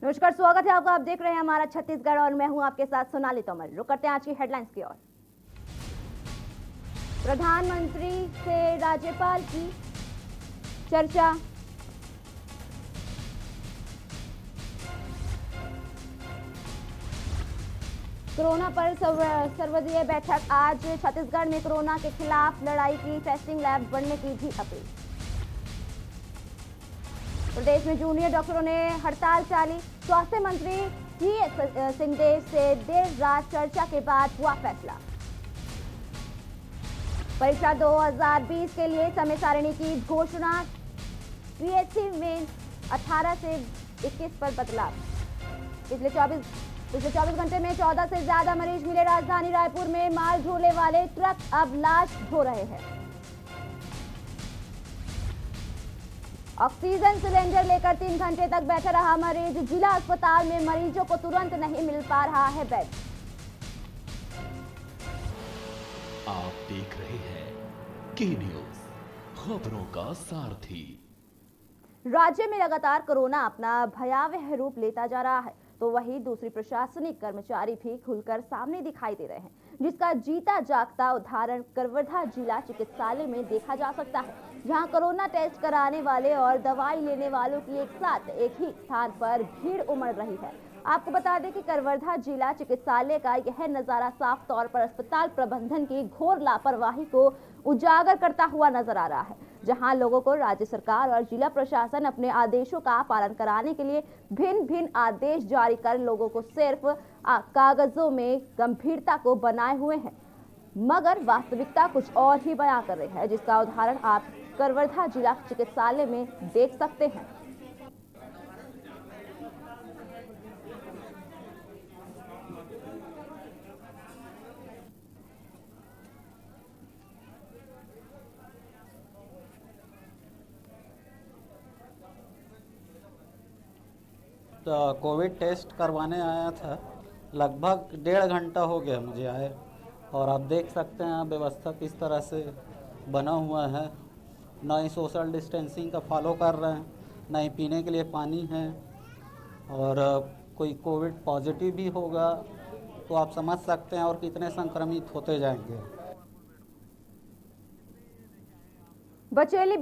नमस्कार, स्वागत है आपका। आप देख रहे हैं हमारा छत्तीसगढ़ और मैं हूं आपके साथ सोनाली तोमर। रुक करते हैं आज की हेडलाइंस की ओर। प्रधानमंत्री से राज्यपाल की चर्चा। कोरोना पर सर्वदलीय बैठक आज। छत्तीसगढ़ में कोरोना के खिलाफ लड़ाई की टेस्टिंग लैब बढ़ने की भी अपील। प्रदेश में जूनियर डॉक्टरों ने हड़ताल चाली। स्वास्थ्य मंत्री टीएस सिंहदेव से देर रात चर्चा के बाद हुआ फैसला। परीक्षा 2020 के लिए समय सारिणी की घोषणा। पीएससी में 18 से 21 पर बदलाव। पिछले 24 घंटे में 14 से ज्यादा मरीज मिले। राजधानी रायपुर में माल ढोने वाले ट्रक अब लाश ढो रहे हैं। ऑक्सीजन सिलेंडर लेकर 3 घंटे तक बैठा रहा मरीज। जिला अस्पताल में मरीजों को तुरंत नहीं मिल पा रहा है बेड। आप देख रहे हैं के न्यूज, खबरों का सारथी। राज्य में लगातार कोरोना अपना भयावह रूप लेता जा रहा है, तो वहीं दूसरी प्रशासनिक कर्मचारी भी खुलकर सामने दिखाई दे रहे हैं, जिसका जीता जागता उदाहरण कवर्धा जिला चिकित्सालय में देखा जा सकता है, जहां कोरोना टेस्ट कराने वाले और दवाई लेने वालों की एक साथ एक ही स्थान पर भीड़ उमड़ रही है। आपको बता दें कि कवर्धा जिला चिकित्सालय का यह नजारा साफ तौर पर अस्पताल प्रबंधन की घोर लापरवाही को उजागर करता हुआ नजर आ रहा है, जहां लोगों को राज्य सरकार और जिला प्रशासन अपने आदेशों का पालन कराने के लिए भिन्न भिन्न आदेश जारी कर लोगों को सिर्फ कागजों में गंभीरता को बनाए हुए हैं, मगर वास्तविकता कुछ और ही बयां कर रही है, जिसका उदाहरण आप कवर्धा जिला चिकित्सालय में देख सकते हैं। तो कोविड टेस्ट करवाने आया था, लगभग 1.5 घंटा हो गया मुझे आए, और आप देख सकते हैं व्यवस्था किस तरह से बना हुआ है। ना ही सोशल डिस्टेंसिंग का फॉलो कर रहे हैं, ना ही पीने के लिए पानी है, और कोई कोविड पॉजिटिव भी होगा तो आप समझ सकते हैं और कितने संक्रमित होते जाएंगे। बचेली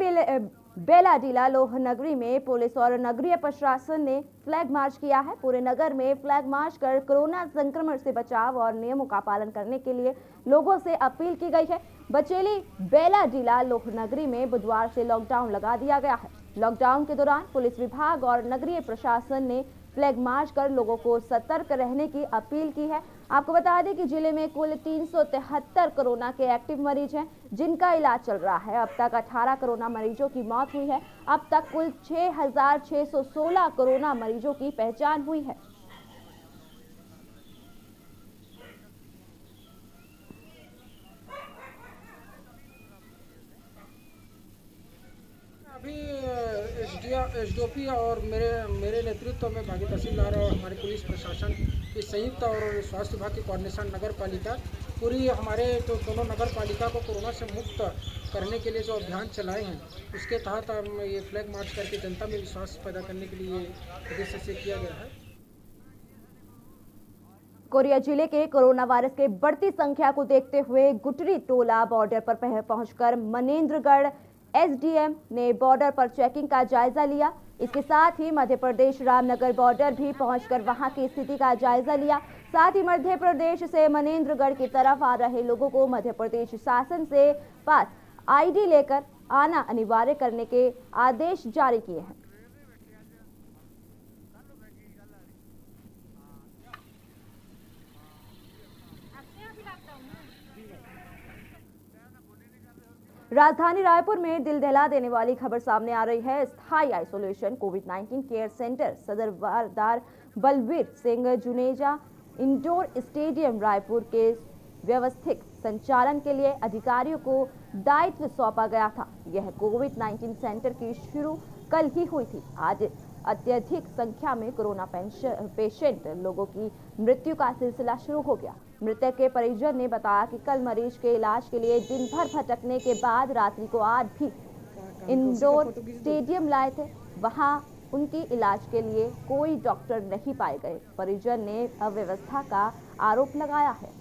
बेलाडीला लोहनगरी में पुलिस और नगरीय प्रशासन ने फ्लैग मार्च किया है। पूरे नगर में फ्लैग मार्च कर कोरोना संक्रमण से बचाव और नियमों का पालन करने के लिए लोगों से अपील की गई है। बचेली बेलाडीला लोहनगरी में बुधवार से लॉकडाउन लगा दिया गया है। लॉकडाउन के दौरान पुलिस विभाग और नगरीय प्रशासन ने फ्लैग मार्च कर लोगों को सतर्क रहने की अपील की है। आपको बता दें कि जिले में कुल 373 कोरोना के एक्टिव मरीज हैं, जिनका इलाज चल रहा है। अब तक 18 कोरोना मरीजों की मौत हुई है। अब तक कुल 6,616 कोरोना मरीजों की पहचान हुई है। अभी एसडीओपी और मेरे नेतृत्व में भागी तहसीलदार और हमारे पुलिस प्रशासन की संयुक्त और स्वास्थ्य विभाग की कोऑर्डिनेशन नगर पालिका पूरी हमारे तो दोनों नगर पालिका को कोरोना से मुक्त करने के लिए जो अभियान चलाए हैं, उसके तहत हम ये फ्लैग मार्च करके जनता में विश्वास पैदा करने के लिए उद्देश्य से किया गया है। कोरिया जिले के कोरोना वायरस के बढ़ती संख्या को देखते हुए गुटरी टोला बॉर्डर पर पहुंचकर मनेंद्रगढ़ एसडीएम ने बॉर्डर पर चेकिंग का जायजा लिया। इसके साथ ही मध्य प्रदेश रामनगर बॉर्डर भी पहुंचकर वहां की स्थिति का जायजा लिया। साथ ही मध्य प्रदेश से मनेंद्रगढ़ की तरफ आ रहे लोगों को मध्य प्रदेश शासन से पास आईडी लेकर आना अनिवार्य करने के आदेश जारी किए हैं। राजधानी रायपुर में दिल दहला देने वाली खबर सामने आ रही है। स्थायी आइसोलेशन कोविड-19 care centre Sardar Balbir Singh Juneja indoor stadium Raipur के व्यवस्थित संचालन के लिए अधिकारियों को दायित्व सौंपा गया था। यह कोविड-19 सेंटर की शुरू कल ही हुई थी। आज अत्यधिक संख्या में कोरोना पेशेंट लोगों की मृत्यु का सिलसिला शुरू हो गया। मृतक के परिजन ने बताया कि कल मरीज के इलाज के लिए दिन भर भटकने के बाद रात्रि को आज भी इंडोर स्टेडियम लाए थे। वहां उनकी इलाज के लिए कोई डॉक्टर नहीं पाए गए। परिजन ने अव्यवस्था का आरोप लगाया है।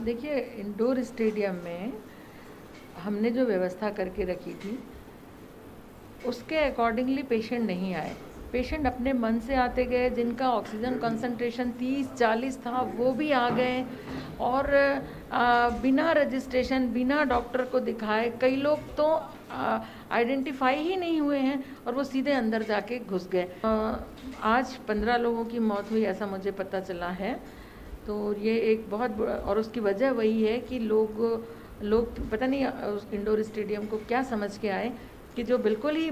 देखिए, इंडोर स्टेडियम में हमने जो व्यवस्था करके रखी थी उसके अकॉर्डिंगली पेशेंट नहीं आए। पेशेंट अपने मन से आते गए, जिनका ऑक्सीजन कंसंट्रेशन 30-40 था वो भी आ गए और बिना रजिस्ट्रेशन, बिना डॉक्टर को दिखाए कई लोग तो आइडेंटिफाई ही नहीं हुए हैं और वो सीधे अंदर जाके घुस गए। आज 15 लोगों की मौत हुई ऐसा मुझे पता चला है। तो ये एक बहुत और उसकी वजह वही है कि लोग पता नहीं उस इंडोर स्टेडियम को क्या समझ के आए कि जो बिल्कुल ही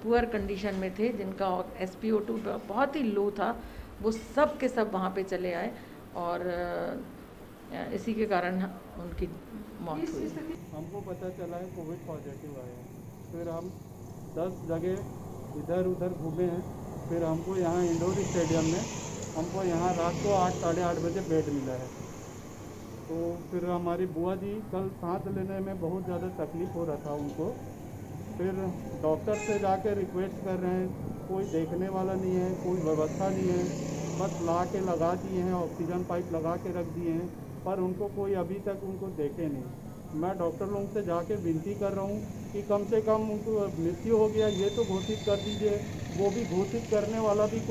पुअर कंडीशन में थे, जिनका SpO2 बहुत ही लो था, वो सब के सब वहाँ पे चले आए और इसी के कारण उनकी मौत हुई। हमको पता चला है कोविड पॉजिटिव आया है। फिर हम 10 जगह इधर उधर घूमे हैं। फिर हमको यहाँ इंडोर स्टेडियम में हमको यहाँ रात को 8 साढ़े 8 बजे बेड मिला है। तो फिर हमारी बुआ जी कल सांस लेने में बहुत ज़्यादा तकलीफ़ हो रहा था उनको। फिर डॉक्टर से जाके रिक्वेस्ट कर रहे हैं, कोई देखने वाला नहीं है, कोई व्यवस्था नहीं है, बस ला के लगा दिए हैं, ऑक्सीजन पाइप लगा के रख दिए हैं, पर उनको कोई अभी तक उनको देखे नहीं। मैं डॉक्टर लोगों से जाके विनती कर रहा हूँ कि कम से कम उनको मृत्यु हो गया ये तो घोषित कर दीजिए। वो भी घोषित करने वाला भी।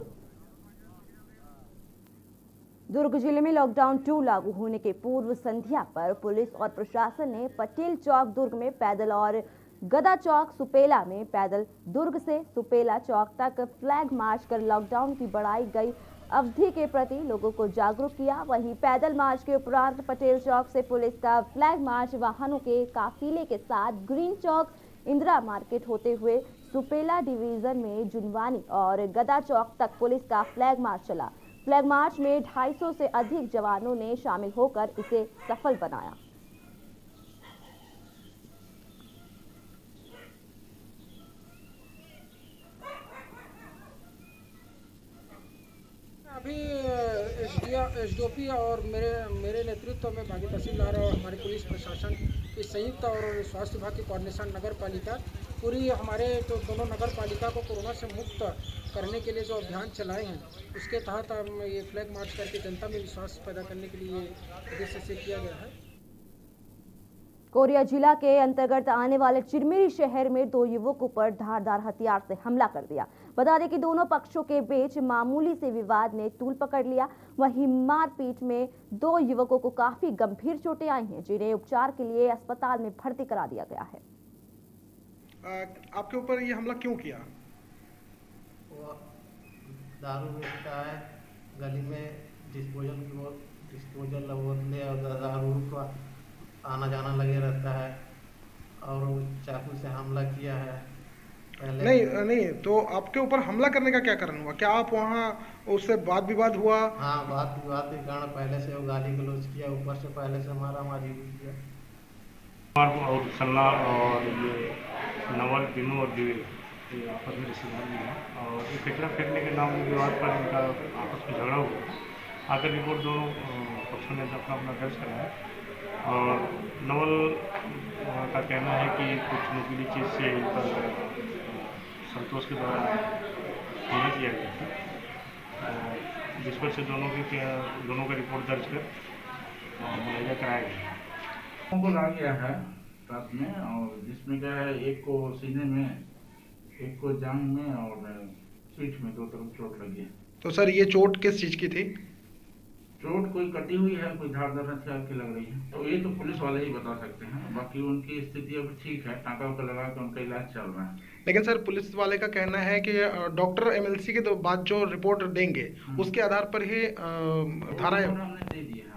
दुर्ग जिले में लॉकडाउन 2 लागू होने के पूर्व संध्या पर पुलिस और प्रशासन ने पटेल चौक दुर्ग में पैदल और गदा चौक सुपेला में पैदल दुर्ग से सुपेला चौक तक फ्लैग मार्च कर लॉकडाउन की बढ़ाई गई अवधि के प्रति लोगों को जागरूक किया। वहीं पैदल मार्च के उपरांत पटेल चौक से पुलिस का फ्लैग मार्च वाहनों के काफिले के साथ ग्रीन चौक, इंदिरा मार्केट होते हुए सुपेला डिवीजन में जुनवानी और गदा चौक तक पुलिस का फ्लैग मार्च चला। फ्लैग मार्च में 250 से अधिक जवानों ने शामिल होकर इसे सफल बनाया। अभी एसडीओपी और मेरे नेतृत्व में बागी तहसीलदार और हमारे पुलिस प्रशासन की संयुक्त और स्वास्थ्य विभाग की कोऑर्डिनेशन नगर पालिका पूरी हमारे तो दोनों नगर पालिका को कोरोना से मुक्त करने के लिए जो अभियान चलाए हैं, उसके तहत हम ये फ्लैग मार्च करके जनता में विश्वास पैदा करने के लिए उद्देश्य से किया गया है। कोरिया जिला के अंतर्गत आने वाले चिरमिरी शहर में 2 युवकों पर धारदार हथियार से हमला कर दिया। बता दें कि दोनों पक्षों के बीच मामूली से विवाद ने तूल पकड़ लिया। वहीं मारपीट में 2 युवकों को काफी गंभीर चोटें आई हैं, जिन्हें उपचार के लिए अस्पताल में भर्ती करा दिया गया है। आपके ऊपर ये हमला क्यों किया? वो दारू बेचता है, गली में डिस्पोजल बोतलें और दारू का आना जाना लगे रहता है और चाकू से हमला किया है पहले। नहीं, तो आपके ऊपर हमला करने का क्या कारण हुआ? क्या आप वहाँ उससे वाद विवाद हुआ? हाँ, वाद विवाद के कारण पहले से वो गाली गलौज किया, ऊपर से पहले से मारा मारी किया। और सल्ला और ये नवल तीनों और दिव्य आपस में रिश्तेदार भी हैं और ये कचरा फेंकने के नाम विवाद पर इनका आपस में झगड़ा हुआ। आकर रिपोर्ट दोनों पक्षों ने अपना अपना दर्ज कराया और नवल का कहना है कि कुछ नुकीली चीज़ से इन पर संतोष के द्वारा हमला किया गया था, जिस पर से दोनों का रिपोर्ट दर्ज कर मुआयजा कराया गया। को ला गया है रात में और जिसमें क्या है, एक को सीने में, एक को जांघ में और पीठ में 2 तरफ चोट लगी है। तो सर ये चोट किस चीज की थी? चोट कोई कटी हुई है, कोई धारदार हथियार की लग रही है, तो ये तो पुलिस वाले ही बता सकते हैं। बाकी उनकी स्थिति अभी ठीक है, टाँका उका लगा के उनका इलाज चल रहा है। लेकिन सर पुलिस वाले का कहना है कि डॉक्टर MLC के बाद जो रिपोर्ट देंगे उसके आधार पर ही धाराएं हमने दे दी है।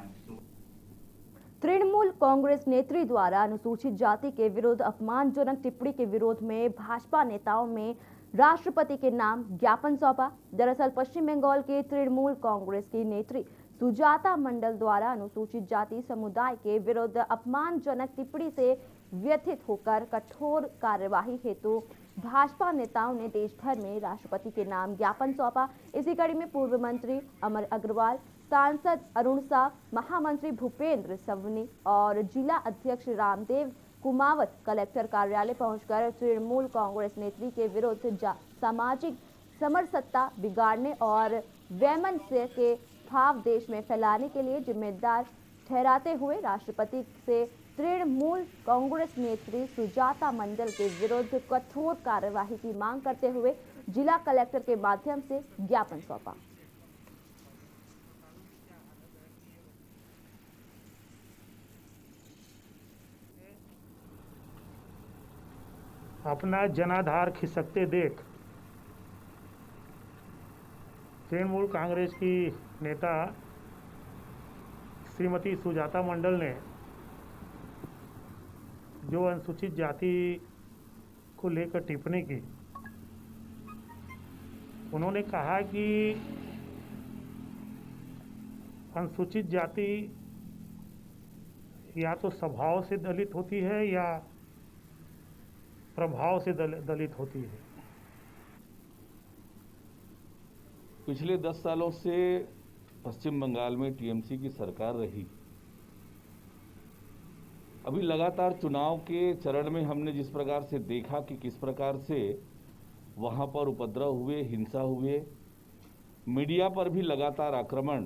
तृणमूल कांग्रेस नेत्री द्वारा अनुसूचित जाति के विरुद्ध अपमानजनक टिप्पणी के विरोध में भाजपा नेताओं में राष्ट्रपति के नाम ज्ञापन सौंपा। दरअसल पश्चिम बंगाल के तृणमूल कांग्रेस की नेत्री सुजाता मंडल द्वारा अनुसूचित जाति समुदाय के विरुद्ध अपमानजनक टिप्पणी से व्यथित होकर कठोर कार्यवाही हेतु भाजपा नेताओं ने देश भर में राष्ट्रपति के नाम ज्ञापन सौंपा। इसी कड़ी में पूर्व मंत्री अमर अग्रवाल, सांसद अरुण साह, महामंत्री भूपेंद्र सवनी और जिला अध्यक्ष रामदेव कुमावत कलेक्टर कार्यालय पहुंचकर तृणमूल कांग्रेस नेत्री के विरुद्ध सामाजिक समरसत्ता बिगाड़ने और वैमनस्य के भाव देश में फैलाने के लिए जिम्मेदार ठहराते हुए राष्ट्रपति से तृणमूल कांग्रेस नेत्री सुजाता मंडल के विरुद्ध कठोर कार्यवाही की मांग करते हुए जिला कलेक्टर के माध्यम से ज्ञापन सौंपा। अपना जनाधार खिसकते देख तृणमूल कांग्रेस की नेता श्रीमती सुजाता मंडल ने जो अनुसूचित जाति को लेकर टिप्पणी की, उन्होंने कहा कि अनुसूचित जाति या तो स्वभाव से दलित होती है या प्रभाव से दलित होती है। पिछले 10 सालों से पश्चिम बंगाल में टीएमसी की सरकार रही। अभी लगातार चुनाव के चरण में हमने जिस प्रकार से देखा कि किस प्रकार से वहां पर उपद्रव हुए, हिंसा हुए, मीडिया पर भी लगातार आक्रमण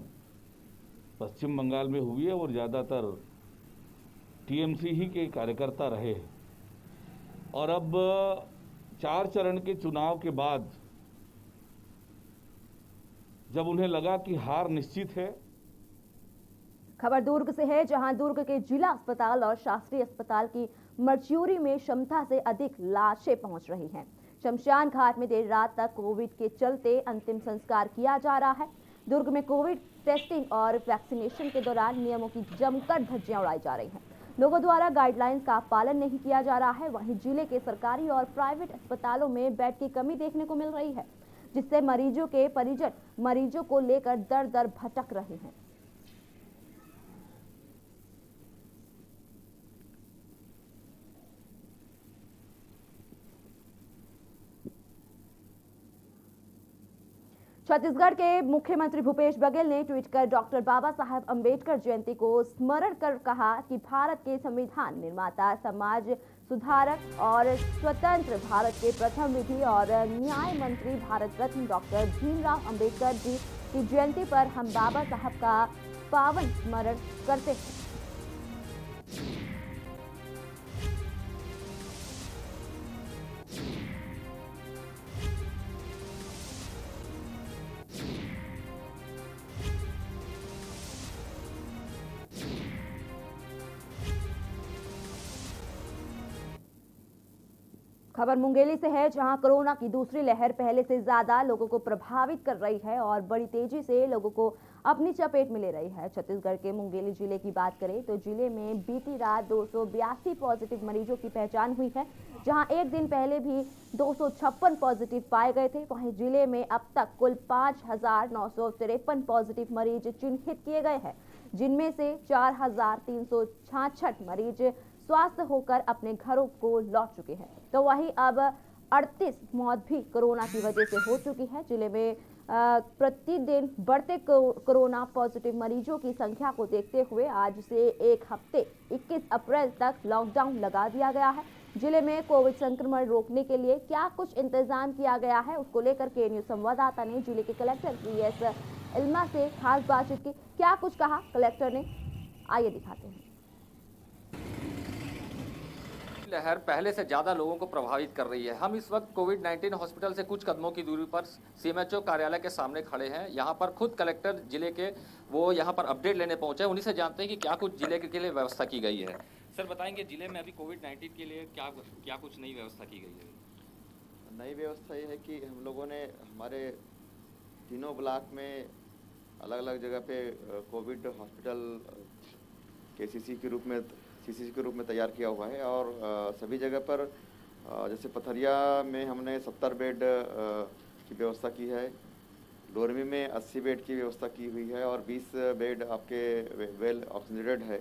पश्चिम बंगाल में हुए और ज़्यादातर टीएमसी ही के कार्यकर्ता रहे। और अब 4 चरण के चुनाव के बाद जब उन्हें लगा कि हार निश्चित है। खबर दुर्ग से है, जहां दुर्ग के जिला अस्पताल और शासकीय अस्पताल की मरच्यूरी में क्षमता से अधिक लाशें पहुंच रही हैं। शमशान घाट में देर रात तक कोविड के चलते अंतिम संस्कार किया जा रहा है। दुर्ग में कोविड टेस्टिंग और वैक्सीनेशन के दौरान नियमों की जमकर धज्जियां उड़ाई जा रही हैं। लोगों द्वारा गाइडलाइंस का पालन नहीं किया जा रहा है। वहीं जिले के सरकारी और प्राइवेट अस्पतालों में बेड की कमी देखने को मिल रही है, जिससे मरीजों के परिजन मरीजों को लेकर दर दर भटक रहे हैं। छत्तीसगढ़ के मुख्यमंत्री भूपेश बघेल ने ट्वीट कर डॉक्टर बाबा साहब अंबेडकर जयंती को स्मरण कर कहा कि भारत के संविधान निर्माता, समाज सुधारक और स्वतंत्र भारत के प्रथम विधि और न्याय मंत्री भारत रत्न डॉक्टर भीमराव अंबेडकर जी की जयंती पर हम बाबा साहब का पावन स्मरण करते हैं। खबर मुंगेली से है, जहां कोरोना की दूसरी लहर पहले से ज्यादा लोगों को प्रभावित कर रही है और बड़ी तेजी से लोगों को अपनी चपेट में ले रही है। छत्तीसगढ़ के मुंगेली जिले की बात करें तो जिले में बीती रात 282 पॉजिटिव मरीजों की पहचान हुई है, जहां एक दिन पहले भी 256 पॉजिटिव पाए गए थे। वहीं जिले में अब तक कुल 5,953 पॉजिटिव मरीज चिन्हित किए गए हैं, जिनमें से 4,366 मरीज स्वस्थ होकर अपने घरों को लौट चुके हैं। तो वहीं अब 38 मौत भी कोरोना की वजह से हो चुकी है। जिले में प्रतिदिन बढ़ते कोरोना पॉजिटिव मरीजों की संख्या को देखते हुए आज से एक हफ्ते 21 अप्रैल तक लॉकडाउन लगा दिया गया है। जिले में कोविड संक्रमण रोकने के लिए क्या कुछ इंतजाम किया गया है, उसको लेकर के न्यूज संवाददाता ने जिले के कलेक्टर PS इल्मा से खास बातचीत की। क्या कुछ कहा कलेक्टर ने, आइए दिखाते हैं। लहर पहले से ज़्यादा लोगों को प्रभावित कर रही है। हम इस वक्त कोविड-19 हॉस्पिटल से कुछ कदमों की दूरी पर CMHO कार्यालय के सामने खड़े हैं। यहाँ पर खुद कलेक्टर जिले के वो यहाँ पर अपडेट लेने पहुँचे। उन्हीं से जानते हैं कि क्या कुछ जिले के लिए व्यवस्था की गई है। सर बताएंगे जिले में अभी कोविड-19 के लिए क्या कुछ नई व्यवस्था की गई है? नई व्यवस्था ये है कि हम लोगों ने हमारे तीनों ब्लॉक में अलग अलग जगह पे कोविड हॉस्पिटल CCC के रूप में तैयार किया हुआ है और सभी जगह पर जैसे पथरिया में हमने 70 बेड की व्यवस्था की है, लोरमी में 80 बेड की व्यवस्था की हुई है और 20 बेड आपके वेल ऑक्सीजनेटेड है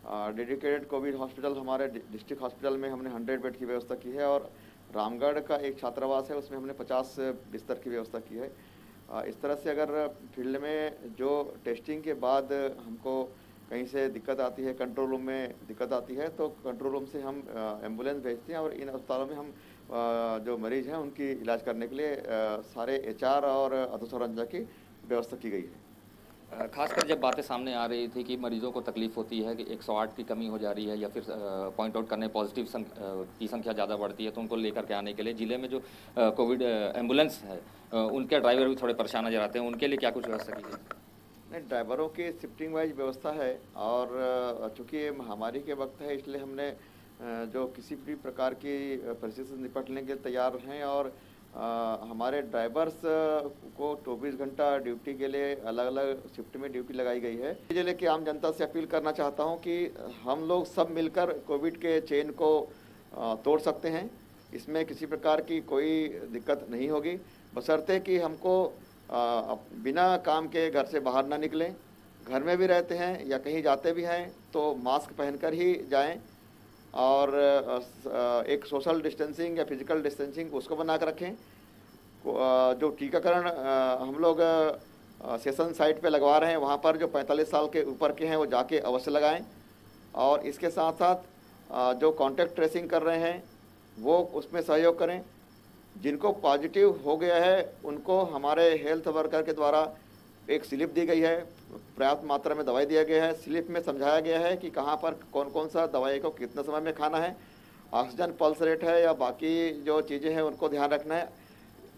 डेडिकेटेड कोविड हॉस्पिटल हमारे डिस्ट्रिक्ट हॉस्पिटल में हमने 100 बेड की व्यवस्था की है और रामगढ़ का एक छात्रावास है उसमें हमने 50 बिस्तर की व्यवस्था की है। इस तरह से अगर फील्ड में जो टेस्टिंग के बाद हमको कहीं से दिक्कत आती है, कंट्रोल रूम में दिक्कत आती है, तो कंट्रोल रूम से हम एम्बुलेंस भेजते हैं और इन अस्पतालों में हम जो मरीज़ हैं उनकी इलाज करने के लिए सारे HR और अधोसंरचना की व्यवस्था की गई है। खासकर जब बातें सामने आ रही थी कि मरीजों को तकलीफ होती है कि 108 की कमी हो जा रही है या फिर पॉइंट आउट करने पॉजिटिव की संख्या ज़्यादा बढ़ती है, तो उनको लेकर के आने के लिए ज़िले में जो कोविड एम्बुलेंस है उनके ड्राइवर भी थोड़े परेशान नजर आते हैं, उनके लिए क्या कुछ व्यवस्था की गई? नहीं, ड्राइवरों की शिफ्टिंग वाइज व्यवस्था है और चूँकि महामारी के वक्त है इसलिए हमने जो किसी भी प्रकार की परिस्थिति से निपटने के लिए तैयार हैं और हमारे ड्राइवर्स को 24 घंटा ड्यूटी के लिए अलग अलग शिफ्ट में ड्यूटी लगाई गई है। जिले की आम जनता से अपील करना चाहता हूं कि हम लोग सब मिलकर कोविड के चेन को तोड़ सकते हैं। इसमें किसी प्रकार की कोई दिक्कत नहीं होगी, बशर्ते कि हमको बिना काम के घर से बाहर ना निकलें, घर में भी रहते हैं या कहीं जाते भी हैं तो मास्क पहनकर ही जाएं और एक सोशल डिस्टेंसिंग या फिजिकल डिस्टेंसिंग उसको बना कर रखें। जो टीकाकरण हम लोग सेशन साइट पे लगवा रहे हैं वहाँ पर जो 45 साल के ऊपर के हैं वो जाके अवश्य लगाएं और इसके साथ साथ जो कॉन्टैक्ट ट्रेसिंग कर रहे हैं वो उसमें सहयोग करें। जिनको पॉजिटिव हो गया है उनको हमारे हेल्थ वर्कर के द्वारा एक स्लिप दी गई है, पर्याप्त मात्रा में दवाई दिया गया है। स्लिप में समझाया गया है कि कहाँ पर कौन कौन सा दवाई को कितने समय में खाना है, ऑक्सीजन पल्स रेट है या बाकी जो चीज़ें हैं उनको ध्यान रखना है।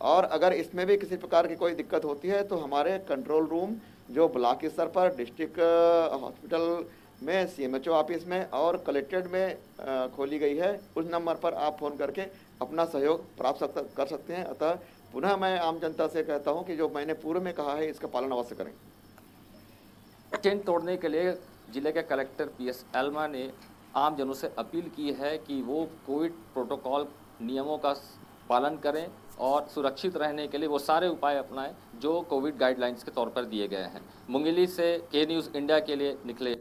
और अगर इसमें भी किसी प्रकार की कोई दिक्कत होती है तो हमारे कंट्रोल रूम जो ब्लॉक स्तर पर डिस्ट्रिक्ट हॉस्पिटल में CMHO ऑफिस में और कलेक्ट्रेट में खोली गई है, उस नंबर पर आप फ़ोन करके अपना सहयोग प्राप्त कर सकते हैं। अतः पुनः मैं आम जनता से कहता हूं कि जो मैंने पूर्व में कहा है इसका पालन अवश्य करें। चेन तोड़ने के लिए जिले के कलेक्टर PS एल्मा ने आम जनों से अपील की है कि वो कोविड प्रोटोकॉल नियमों का पालन करें और सुरक्षित रहने के लिए वो सारे उपाय अपनाएं जो कोविड गाइडलाइंस के तौर पर दिए गए हैं। मुंगेली से K न्यूज़ इंडिया के लिए निकले।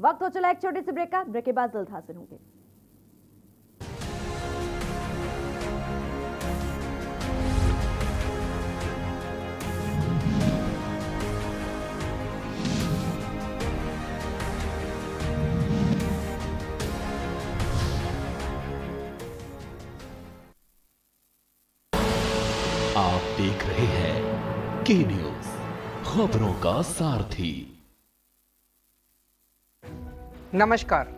वक्त हो चला एक छोटी सी ब्रेक का। ब्रेक के बाद जल्द हाजिर होंगे। आप देख रहे हैं K न्यूज़, खबरों का सारथी। नमस्कार।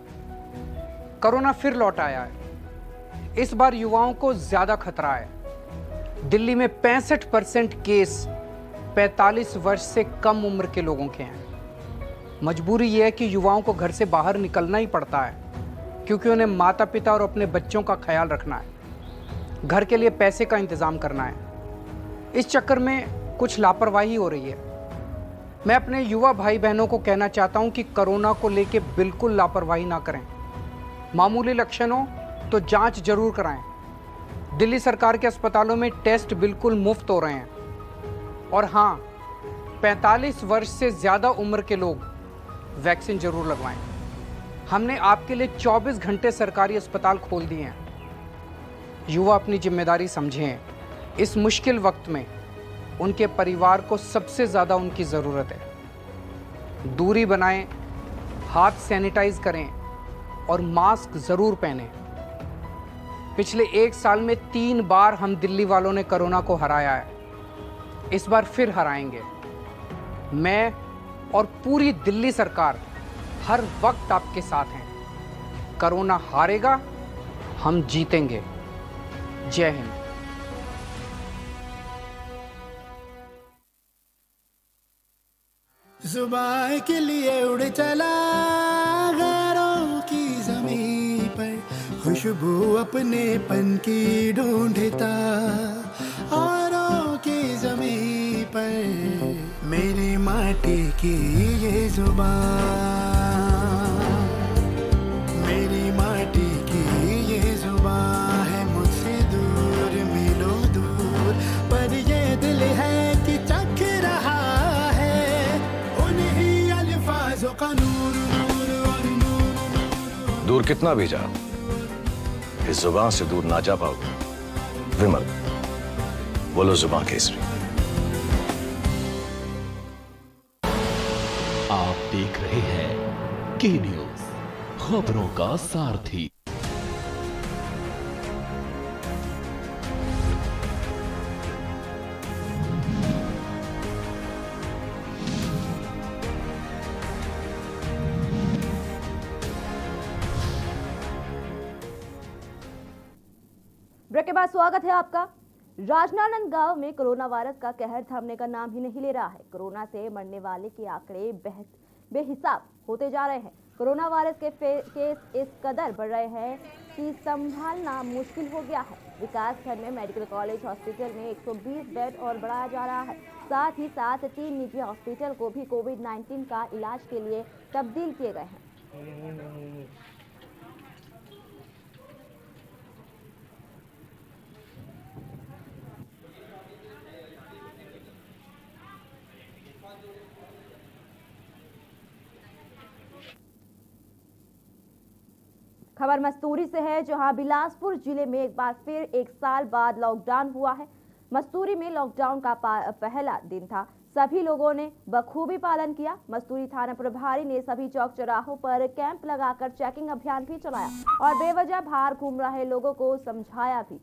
कोरोना फिर लौट आया है। इस बार युवाओं को ज्यादा खतरा है। दिल्ली में 65% केस 45 वर्ष से कम उम्र के लोगों के हैं। मजबूरी यह है कि युवाओं को घर से बाहर निकलना ही पड़ता है क्योंकि उन्हें माता पिता और अपने बच्चों का ख्याल रखना है, घर के लिए पैसे का इंतजाम करना है। इस चक्कर में कुछ लापरवाही हो रही है। मैं अपने युवा भाई बहनों को कहना चाहता हूं कि कोरोना को लेकर बिल्कुल लापरवाही ना करें। मामूली लक्षण हो तो जांच जरूर कराएं। दिल्ली सरकार के अस्पतालों में टेस्ट बिल्कुल मुफ्त हो रहे हैं। और हाँ, 45 वर्ष से ज़्यादा उम्र के लोग वैक्सीन जरूर लगवाएं। हमने आपके लिए 24 घंटे सरकारी अस्पताल खोल दिए हैं। युवा अपनी जिम्मेदारी समझें। इस मुश्किल वक्त में उनके परिवार को सबसे ज़्यादा उनकी ज़रूरत है। दूरी बनाएं, हाथ सैनिटाइज करें और मास्क ज़रूर पहनें। पिछले 1 साल में 3 बार हम दिल्ली वालों ने कोरोना को हराया है। इस बार फिर हराएंगे। मैं और पूरी दिल्ली सरकार हर वक्त आपके साथ हैं। कोरोना हारेगा, हम जीतेंगे। जय हिंद। जुबान के लिए उड़ चला गैरों की ज़मीं पर, खुशबू अपने पन की ढूंढता औरों की ज़मीं पर। मेरी माटी की ये जुबान, मेरी माटी की ये जुबान है मुझसे दूर मीलों दूर, पर ये दिल है कि चख रहा है उन दूर कितना भी जाओ, इस जुबान से दूर ना जा पाओगे। विमल, बोलो जुबान केसरी। आप देख रहे हैं के न्यूज, खबरों का सारथी। ब्रेक के बाद स्वागत है आपका। राजनांदगांव में कोरोना वायरस का कहर थमने का नाम ही नहीं ले रहा है। कोरोना से मरने वाले के आंकड़े बेहिसाब होते जा रहे हैं। कोरोना वायरस के केस इस कदर बढ़ रहे हैं कि संभालना मुश्किल हो गया है। विकास खंड में मेडिकल कॉलेज हॉस्पिटल में 120 बेड और बढ़ाया जा रहा है। साथ ही साथ 3 निजी हॉस्पिटल को भी कोविड-19 का इलाज के लिए तब्दील किए गए हैं। खबर मस्तूरी से है, जहां बिलासपुर जिले में एक बार फिर 1 साल बाद लॉकडाउन हुआ है। मस्तूरी में लॉकडाउन का पहला दिन था। सभी लोगों ने बखूबी पालन किया। मस्तूरी थाना प्रभारी ने सभी चौक चौराहों पर कैंप लगाकर चेकिंग अभियान भी चलाया और बेवजह बाहर घूम रहे लोगों को समझाया भी।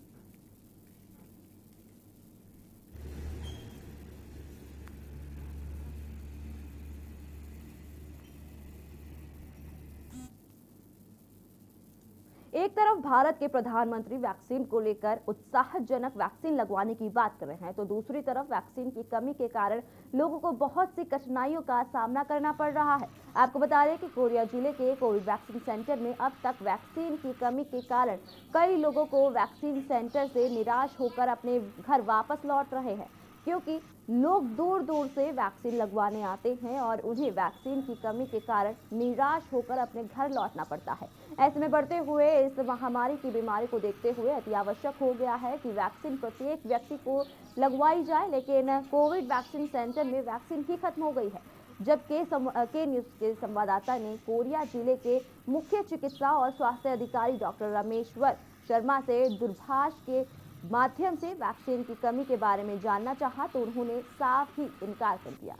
एक तरफ भारत के प्रधानमंत्री वैक्सीन को लेकर उत्साहजनक वैक्सीन लगवाने की बात कर रहे हैं, तो दूसरी तरफ वैक्सीन की कमी के कारण लोगों को बहुत सी कठिनाइयों का सामना करना पड़ रहा है। आपको बता दें कि कोरिया जिले के कोविड वैक्सीन सेंटर में अब तक वैक्सीन की कमी के कारण कई लोगों को वैक्सीन सेंटर से निराश होकर अपने घर वापस लौट रहे हैं, क्योंकि लोग दूर दूर से वैक्सीन लगवाने आते हैं और उन्हें वैक्सीन की कमी के कारण निराश होकर अपने घर लौटना पड़ता है। ऐसे में बढ़ते हुए इस महामारी की बीमारी को देखते हुए अति आवश्यक हो गया है कि वैक्सीन प्रत्येक व्यक्ति को लगवाई जाए, लेकिन कोविड वैक्सीन सेंटर में वैक्सीन ही खत्म हो गई है। जबकि के न्यूज के संवाददाता ने कोरिया जिले के मुख्य चिकित्सा और स्वास्थ्य अधिकारी डॉक्टर रमेश्वर शर्मा से दूरभाष के माध्यम से वैक्सीन की कमी के बारे में जानना चाहा, तो उन्होंने साफ ही इनकार कर दिया।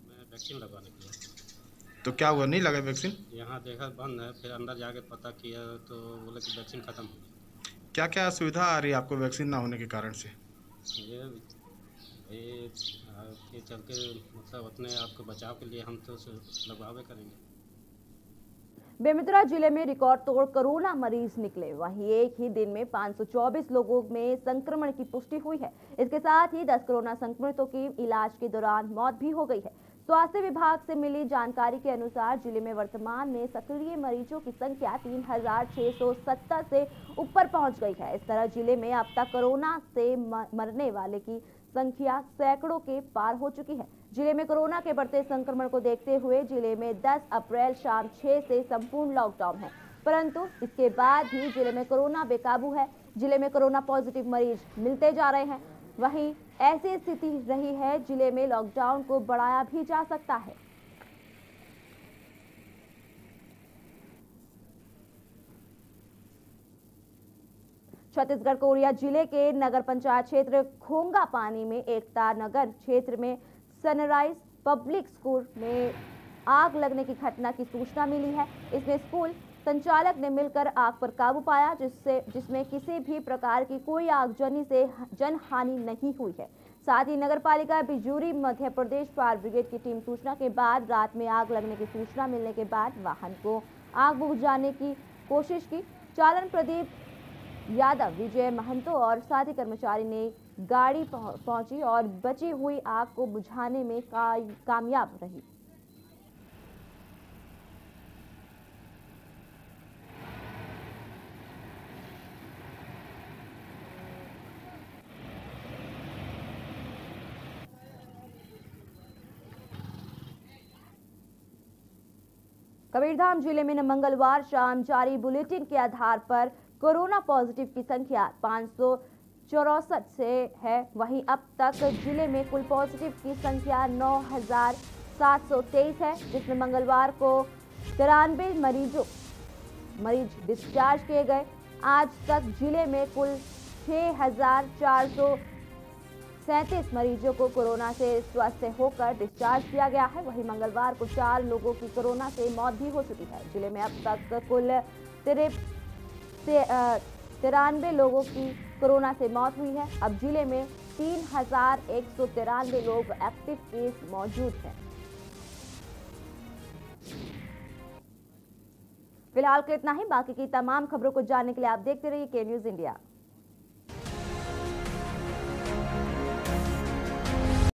मैं वैक्सीन लगवाने के लिए। तो क्या हुआ, नहीं लगा वैक्सीन? यहाँ देखा बंद है, फिर अंदर जाके पता किया तो बोले कि वैक्सीन खत्म हो गई। क्या क्या असुविधा आ रही है आपको वैक्सीन ना होने के कारण से? ये चलते मतलब अपने आप को बचाव के लिए हम तो लगवावे करेंगे। बेमेतरा जिले में रिकॉर्ड तोड़ कोरोना मरीज निकले। वहीं एक ही दिन में 524 लोगों में संक्रमण की पुष्टि हुई है। इसके साथ ही 10 कोरोना संक्रमितों की इलाज के दौरान मौत भी हो गई है। स्वास्थ्य विभाग से मिली जानकारी के अनुसार जिले में वर्तमान में सक्रिय मरीजों की संख्या 3670 से ऊपर पहुंच गई है। इस तरह जिले में अब तक कोरोना से मरने वाले की संख्या सैकड़ों के पार हो चुकी है। जिले में कोरोना के बढ़ते संक्रमण को देखते हुए जिले में 10 अप्रैल शाम 6 से संपूर्ण लॉकडाउन है, परंतु इसके बाद भी जिले में कोरोना बेकाबू है। जिले में कोरोना पॉजिटिव मरीज मिलते जा रहे हैं। वहीं ऐसी स्थिति रही है, जिले में लॉकडाउन को बढ़ाया भी जा सकता है। छत्तीसगढ़ कोरिया जिले के नगर पंचायत क्षेत्र खोंगा पानी में एकता नगर क्षेत्र में सनराइज पब्लिक स्कूल में आग लगने की घटना की सूचना मिली है। इसमें स्कूल संचालक ने मिलकर आग पर काबू पाया, जिसमें किसी भी प्रकार की कोई आगजनी से जनहानि नहीं हुई है। साथ ही नगरपालिका बिजूरी मध्य प्रदेश फायर ब्रिगेड की टीम सूचना के बाद रात में आग लगने की सूचना मिलने के बाद वाहन को आग बुझाने की कोशिश की। चालन प्रदीप यादव, विजय महंतो और साथी कर्मचारी ने गाड़ी पहुंची और बची हुई आग को बुझाने में कामयाब रही। कबीरधाम जिले में मंगलवार शाम जारी बुलेटिन के आधार पर कोरोना पॉजिटिव की संख्या 564 से है। वहीं अब तक जिले में कुल पॉजिटिव की संख्या 9000 723 है, जिसमें मंगलवार को 93 मरीज डिस्चार्ज किए गए। आज तक जिले में कुल 6,437 मरीजों को कोरोना से स्वस्थ होकर डिस्चार्ज किया गया है। वहीं मंगलवार को 4 लोगों की कोरोना से मौत भी हो चुकी है। जिले में अब तक कुल 93 लोगों की कोरोना से मौत हुई है। अब जिले में 3,193 लोग एक्टिव केस मौजूद हैं। फिलहाल के इतना ही। बाकी की तमाम खबरों को जानने के लिए आप देखते रहिए के न्यूज़ इंडिया।